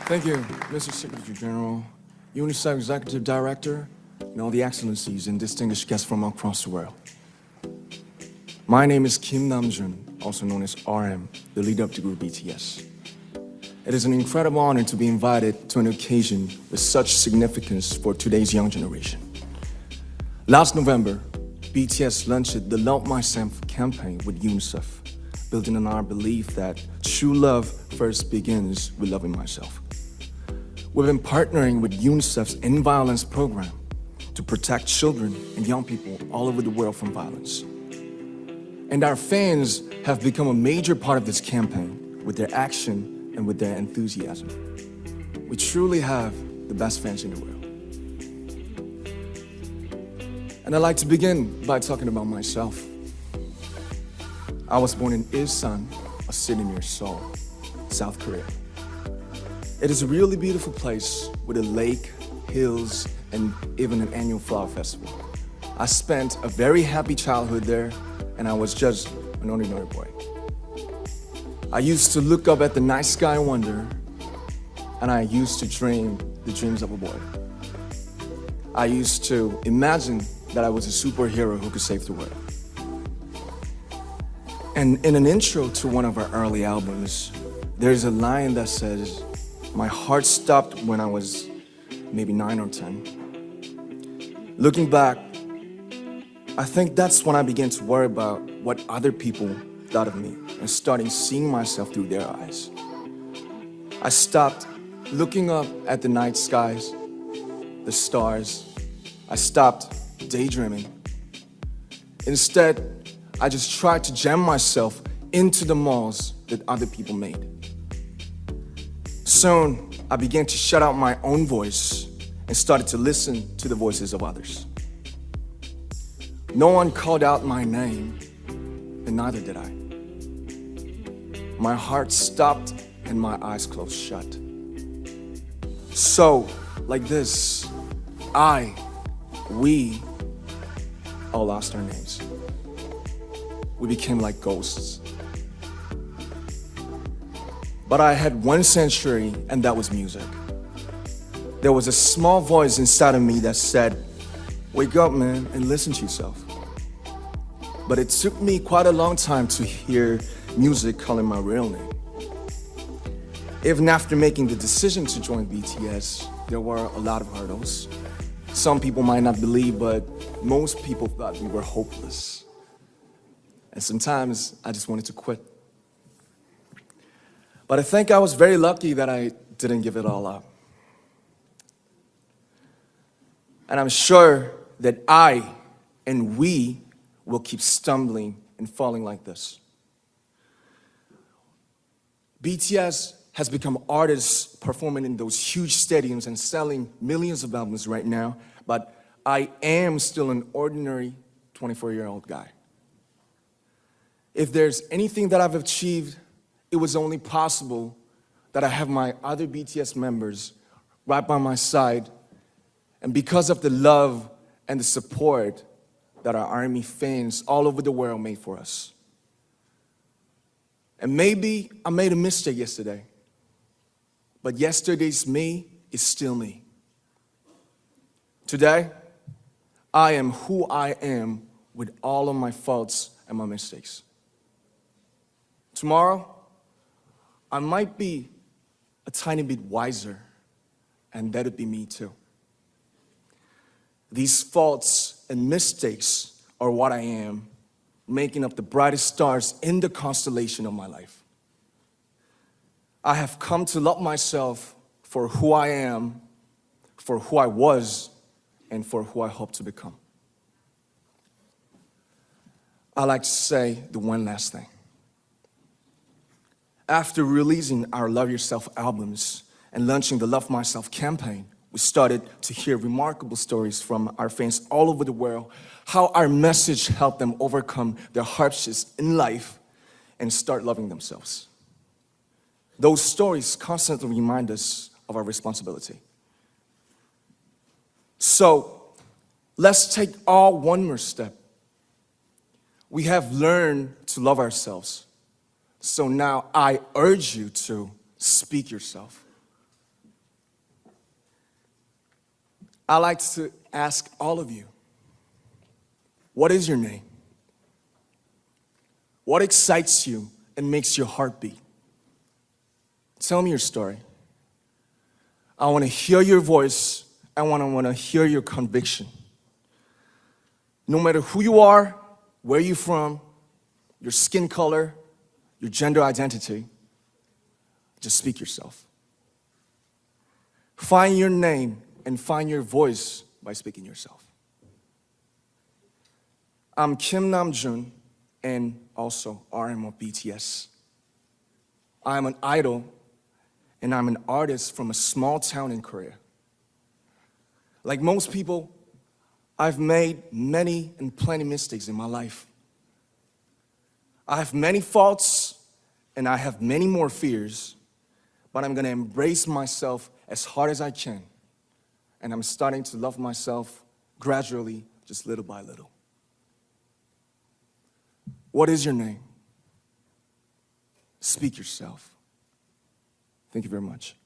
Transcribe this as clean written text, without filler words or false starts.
Thank you, Mr. Secretary General, UNICEF Executive Director, and all the Excellencies and distinguished guests from across the world. My name is Kim Nam Jun, also known as RM, the leader of the group BTS. It is an incredible honor to be invited to an occasion with such significance for today's young generation. Last November, BTS launched the Love Myself campaign with UNICEF, building on our belief that true love first begins with loving myself. We've been partnering with UNICEF's End Violence program to protect children and young people all over the world from violence. And our fans have become a major part of this campaign with their action and with their enthusiasm. We truly have the best fans in the world. And I'd like to begin by talking about myself. I was born in Ilsan, a city near Seoul, South Korea. It is a really beautiful place with a lake, hills, and even an annual flower festival. I spent a very happy childhood there, and I was just an ordinary boy. I used to look up at the night sky and wonder, and I used to dream the dreams of a boy. I used to imagine that I was a superhero who could save the world. And in an intro to one of our early albums, there's a line that says, "My heart stopped when I was maybe 9 or 10. Looking back, I think that's when I began to worry about what other people thought of me and starting seeing myself through their eyes. I stopped looking up at the night skies, the stars. I stopped daydreaming. Instead, I just tried to jam myself into the malls that other people made. Soon, I began to shut out my own voice and started to listen to the voices of others. No one called out my name, and neither did I. My heart stopped and my eyes closed shut. So, like this, we all lost our names. We became like ghosts. But I had one sanctuary, and that was music. There was a small voice inside of me that said, "Wake up, man, and listen to yourself." But it took me quite a long time to hear music calling my real name. Even after making the decision to join BTS, there were a lot of hurdles. Some people might not believe, but most people thought we were hopeless. And sometimes I just wanted to quit. But I think I was very lucky that I didn't give it all up. And I'm sure that I and we will keep stumbling and falling like this. BTS has become artists performing in those huge stadiums and selling millions of albums right now, but I am still an ordinary 24-year-old guy. If there's anything that I've achieved, it was only possible that I have my other BTS members right by my side, and because of the love and the support that our ARMY fans all over the world made for us. And maybe I made a mistake yesterday, but yesterday's me is still me. Today, I am who I am with all of my faults and my mistakes. Tomorrow, I might be a tiny bit wiser, and that'd be me too. These faults and mistakes are what I am, making up the brightest stars in the constellation of my life. I have come to love myself for who I am, for who I was, and for who I hope to become. I'd like to say the one last thing. After releasing our Love Yourself albums and launching the Love Myself campaign, we started to hear remarkable stories from our fans all over the world, how our message helped them overcome their hardships in life and start loving themselves. Those stories constantly remind us of our responsibility. So, let's take all one more step. We have learned to love ourselves. So now I urge you to speak yourself, I'd like to ask all of you, what is your name? What excites you and makes your heart beat? Tell me your story. I want to hear your voice. I want to hear your conviction. No matter who you are, where you're from, your skin color, your gender identity, just speak yourself. Find your name and find your voice by speaking yourself. I'm Kim Nam Jun, and also RM of BTS. I'm an idol, and I'm an artist from a small town in Korea. Like most people, I've made many and plenty mistakes in my life. I have many faults, and I have many more fears, but I'm gonna embrace myself as hard as I can, and I'm starting to love myself gradually, just little by little. What is your name? Speak yourself. Thank you very much.